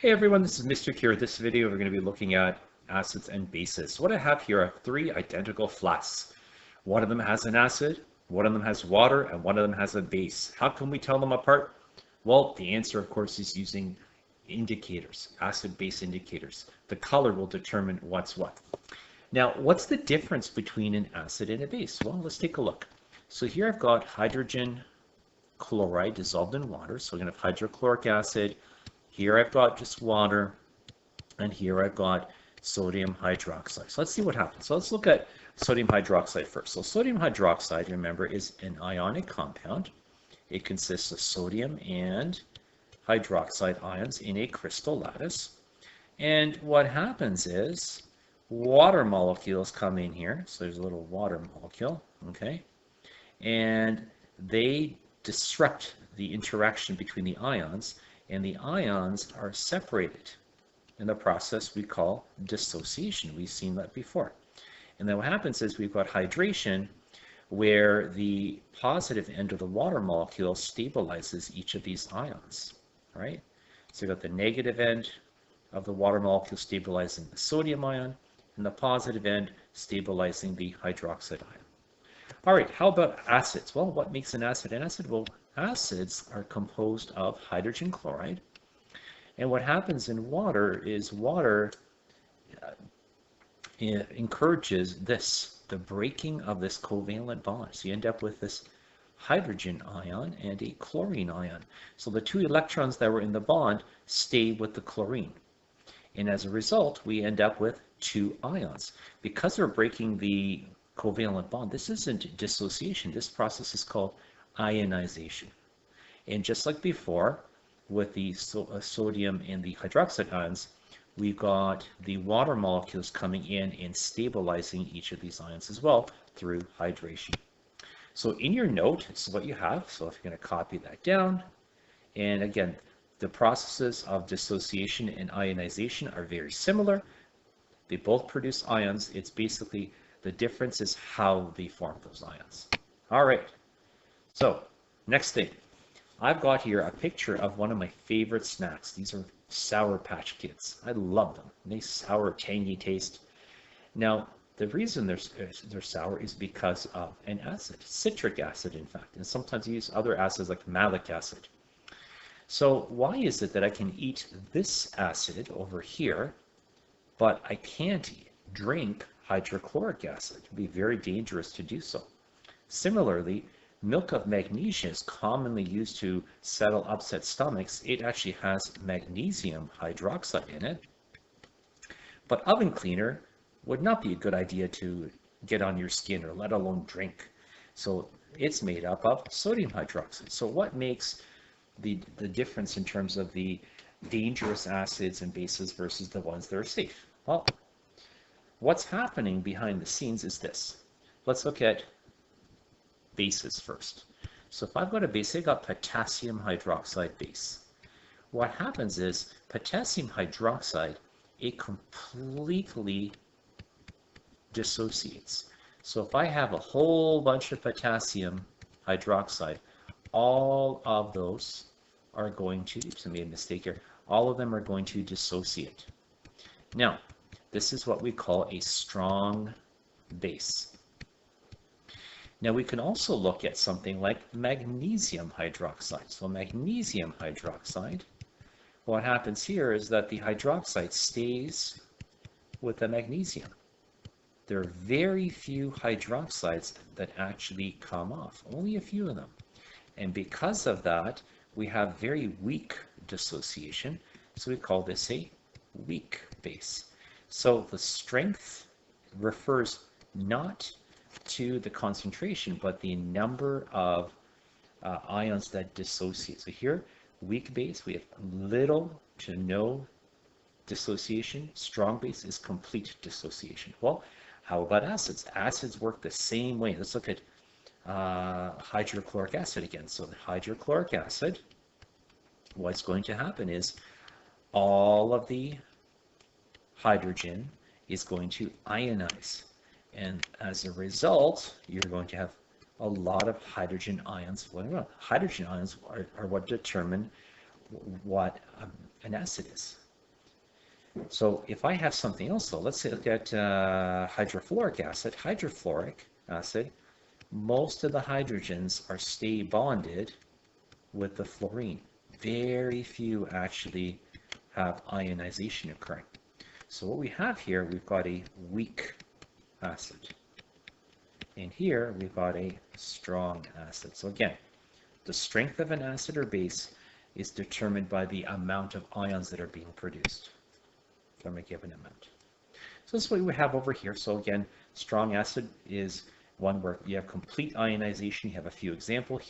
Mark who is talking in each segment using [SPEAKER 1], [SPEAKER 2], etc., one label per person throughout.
[SPEAKER 1] Hey everyone, this is Mr. Here. This video we're going to be looking at acids and bases. So what I have here are three identical flasks. One of them has an acid, one of them has water, and one of them has a base. How can we tell them apart? Well, the answer of course is using indicators, acid-base indicators. The color will determine what's what. Now, what's the difference between an acid and a base? Well, let's take a look. So here I've got hydrogen chloride dissolved in water. So I'm going to have hydrochloric acid. Here I've got just water, and here I've got sodium hydroxide. So let's see what happens. So let's look at sodium hydroxide first. So sodium hydroxide, remember, is an ionic compound. It consists of sodium and hydroxide ions in a crystal lattice. And what happens is water molecules come in here. So there's a little water molecule, okay? And they disrupt the interaction between the ions, and the ions are separated in the process we call dissociation. We've seen that before. And then what happens is we've got hydration, where the positive end of the water molecule stabilizes each of these ions, right? So you've got the negative end of the water molecule stabilizing the sodium ion, and the positive end stabilizing the hydroxide ion. All right, how about acids? Well, what makes an acid an acid? Well, acids are composed of hydrogen chloride. And what happens in water is water encourages the breaking of this covalent bond. So you end up with this hydrogen ion and a chlorine ion. So the two electrons that were in the bond stay with the chlorine. And as a result, we end up with two ions. Because we're breaking the covalent bond, this isn't dissociation. This process is called ionization. And just like before, with the sodium and the hydroxide ions, we've got the water molecules coming in and stabilizing each of these ions as well through hydration. So in your note, this is what you have. So if you're going to copy that down, and again, the processes of dissociation and ionization are very similar. They both produce ions. It's basically the difference is how they form those ions. All right. So next thing, I've got here a picture of one of my favorite snacks. These are Sour Patch Kids. I love them. Nice sour, tangy taste. Now, the reason they're sour is because of an acid, citric acid, in fact. And sometimes you use other acids like malic acid. So why is it that I can eat this acid over here, but I can't drink hydrochloric acid? It would be very dangerous to do so. Similarly, milk of magnesia is commonly used to settle upset stomachs. It actually has magnesium hydroxide in it. But oven cleaner would not be a good idea to get on your skin or let alone drink. So it's made up of sodium hydroxide. So what makes the difference in terms of the dangerous acids and bases versus the ones that are safe? Well, what's happening behind the scenes is this. Let's look at bases first. So if I've got a base, I've got potassium hydroxide base. What happens is potassium hydroxide, it completely dissociates. So if I have a whole bunch of potassium hydroxide, all of those are going to, oops, I made a mistake here, all of them are going to dissociate. Now, this is what we call a strong base. Now we can also look at something like magnesium hydroxide. So magnesium hydroxide, what happens here is that the hydroxide stays with the magnesium. There are very few hydroxides that actually come off, only a few of them. And because of that, we have very weak dissociation. So we call this a weak base. So the strength refers not to the concentration, but the number of ions that dissociate. So here, weak base, we have little to no dissociation. Strong base is complete dissociation. Well, how about acids? Acids work the same way. Let's look at hydrochloric acid again. So the hydrochloric acid, what's going to happen is all of the hydrogen is going to ionize. And as a result, you're going to have a lot of hydrogen ions floating around. Hydrogen ions are what determine what an acid is. So if I have something else, though, let's say look at hydrofluoric acid. Hydrofluoric acid, most of the hydrogens are stay bonded with the fluorine. Very few actually have ionization occurring. So what we have here, we've got a weak acid. And here we've got a strong acid. So again, the strength of an acid or base is determined by the amount of ions that are being produced from a given amount. So this is what we have over here. So again, strong acid is one where you have complete ionization. You have a few examples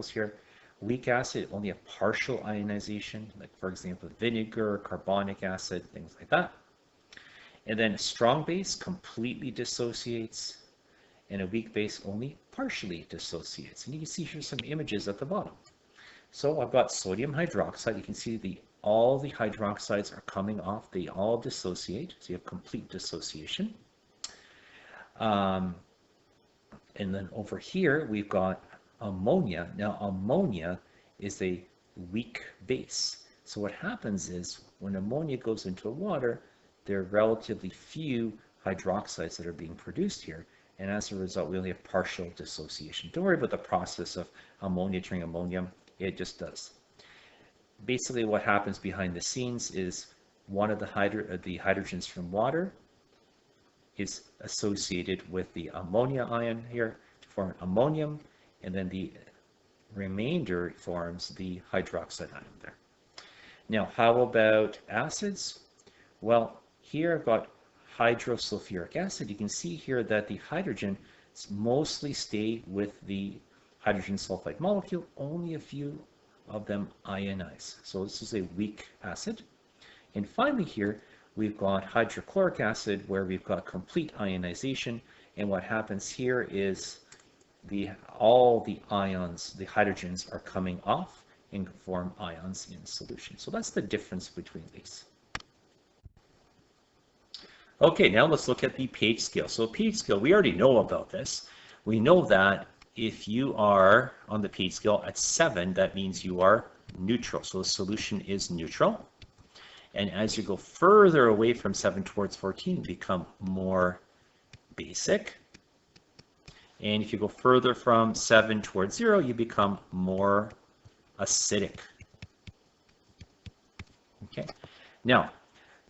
[SPEAKER 1] here. Weak acid, only a partial ionization, like for example, vinegar, carbonic acid, things like that. And then a strong base completely dissociates, and a weak base only partially dissociates. And you can see here some images at the bottom. So I've got sodium hydroxide. You can see all the hydroxides are coming off. They all dissociate. So you have complete dissociation. And then over here, we've got ammonia. Now, ammonia is a weak base. So what happens is when ammonia goes into water, there are relatively few hydroxides that are being produced here. And as a result, we only have partial dissociation. Don't worry about the process of ammonia turning ammonium. It just does. Basically, what happens behind the scenes is one of the hydrogens from water is associated with the ammonia ion here to form ammonium, and then the remainder forms the hydroxide ion there. Now, how about acids? Well, here I've got hydrosulfuric acid. You can see here that the hydrogens mostly stay with the hydrogen sulfide molecule. Only a few of them ionize. So this is a weak acid. And finally here, we've got hydrochloric acid where we've got complete ionization. And what happens here is all the ions, the hydrogens are coming off and form ions in solution. So that's the difference between these. Okay, now let's look at the pH scale. So pH scale, we already know about this. We know that if you are on the pH scale at 7, that means you are neutral. So the solution is neutral. And as you go further away from 7 towards 14, you become more basic. And if you go further from 7 towards 0, you become more acidic. Okay. Now,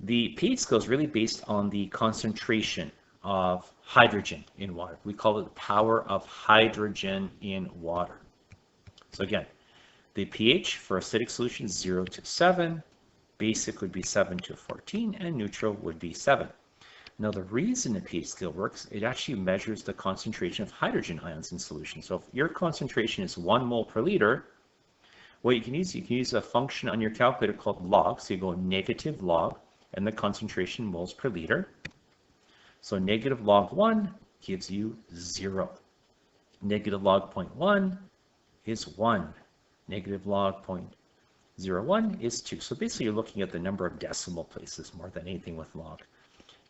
[SPEAKER 1] the pH scale is really based on the concentration of hydrogen in water. We call it the power of hydrogen in water. So again, the pH for acidic solution is 0 to 7, basic would be 7 to 14, and neutral would be 7. Now the reason the pH scale works, it actually measures the concentration of hydrogen ions in solution. So if your concentration is 1 mole per liter, what you can use a function on your calculator called log. So you go negative log and the concentration moles per liter. So negative log 1 gives you 0. Negative log 0.1 is 1. Negative log 0.01 is 2. So basically you're looking at the number of decimal places more than anything with log.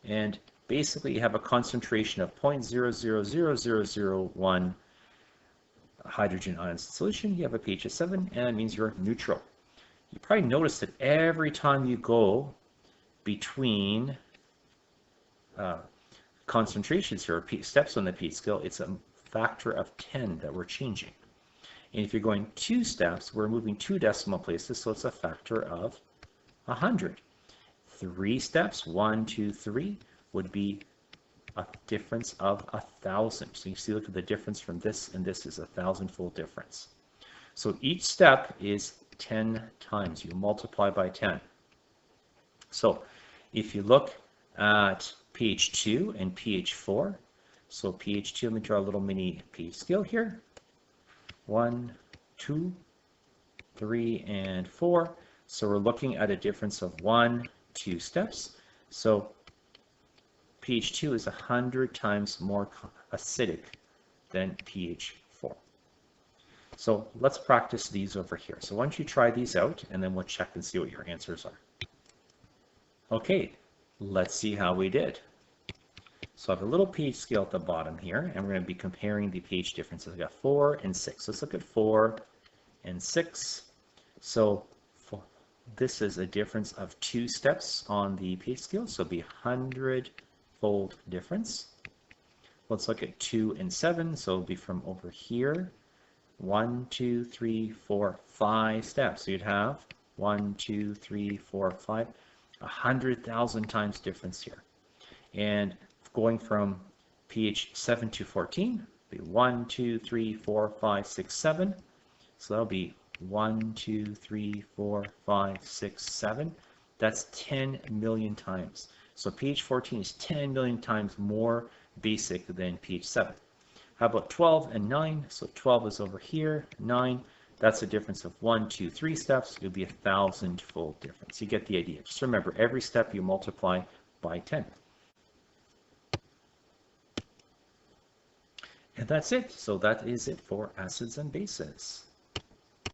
[SPEAKER 1] And basically you have a concentration of 0.000001 hydrogen ions in solution. You have a pH of 7, and that means you're neutral. You probably noticed that every time you go between concentrations here, steps on the pH scale, it's a factor of 10 that we're changing. And if you're going 2 steps, we're moving 2 decimal places, so it's a factor of 100. 3 steps, 1, 2, 3, would be a difference of 1,000. So you see, look at the difference from this and this is a 1,000-fold difference. So each step is 10 times. You multiply by 10. So if you look at pH 2 and pH 4, so pH 2, let me draw a little mini pH scale here. 1, 2, 3, and 4. So we're looking at a difference of 1, 2 steps. So pH 2 is 100 times more acidic than pH 4. So let's practice these over here. So why don't you try these out, and then we'll check and see what your answers are. Okay, let's see how we did. So I have a little pH scale at the bottom here, and we're going to be comparing the pH differences. I've got 4 and 6. Let's look at 4 and 6. So this is a difference of 2 steps on the pH scale, so it'll be 100-fold difference. Let's look at 2 and 7, so it'll be from over here. 1, 2, 3, 4, 5 steps. So you'd have 1, 2, 3, 4, 5, 100,000 times difference here. And going from pH 7 to 14, be 1, 2, 3, 4, 5, 6, 7. So that'll be 1, 2, 3, 4, 5, 6, 7. That's 10 million times. So pH 14 is 10 million times more basic than pH 7. How about 12 and 9? So 12 is over here, 9, that's a difference of 1, 2, 3 steps. It'll be 1,000-fold difference. You get the idea. Just remember, every step you multiply by 10. And that's it. So that is it for acids and bases.